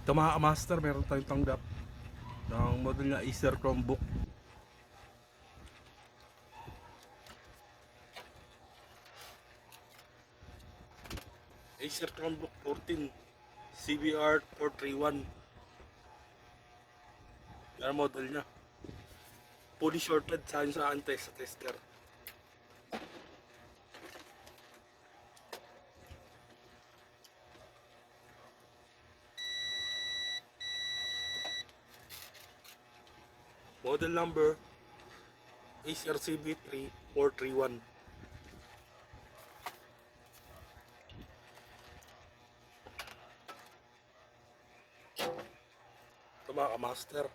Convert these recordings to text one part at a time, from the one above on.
Ito mga master, meron tayong tanggap ng model na Acer Chromebook. Acer Chromebook 14 CBR 431. Yan ang model niya. Fully shorted sa test sa tester. Model number Acer CB3 431. Ito mga master.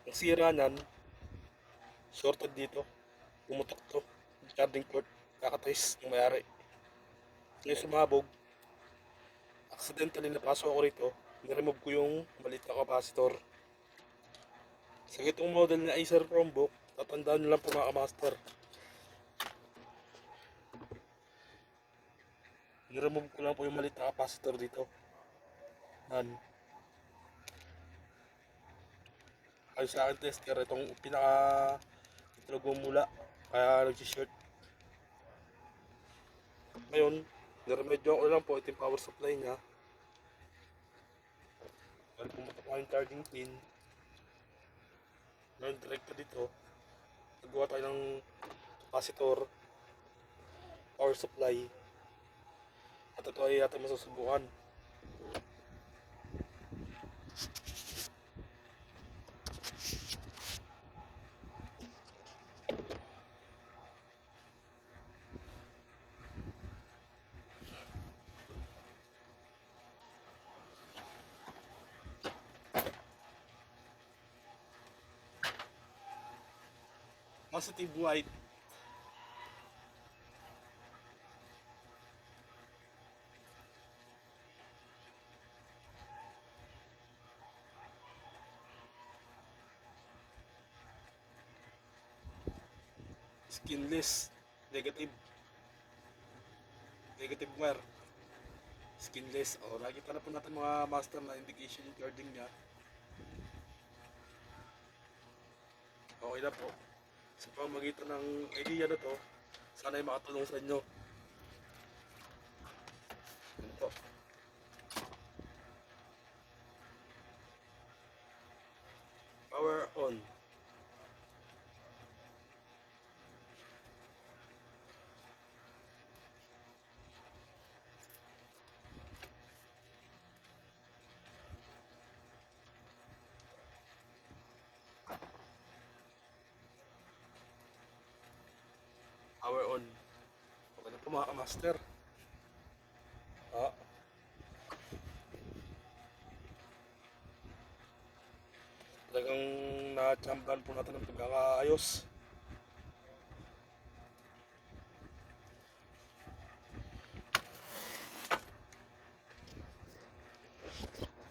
Ang sira nan, shorted dito. Pumutok to. Charging port. Kakatrace yung mayari. Ngayon sumabog. Accidentally napasok ako rito. Niremove ko yung maliit na capacitor. Sa itong model na Acer Chromebook, tatandaan nyo lang po mga master. Niremove ko lang po yung maliit na capacitor dito. Yan. Ayos sa akin tester, itong pinaka itlog mula. Kaya nag-shirt. Ngayon, niremedyo ko lang po ito yung power supply niya. Dahil pumutok ko yung charging pin. Ngayon, direkta dito. Nagawa tayo ng capacitor, power supply. At ito ay ating masusubukan. Positive white. Skinless. Negative. Negative wear. Skinless. O, nakita na po natin mga master na indication yung carding niya. Okay na po. Sa pamagitan ng idea na to, sana ay makatulong sa inyo. Yan po. Power on. Power on. Okay na po mga master. Ah. Talagang na-chamban po natin ng pagkakaayos.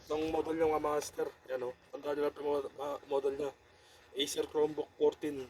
Itong model niya mga master, yan o. Tandaan nyo lang itong model niya. Acer Chromebook 14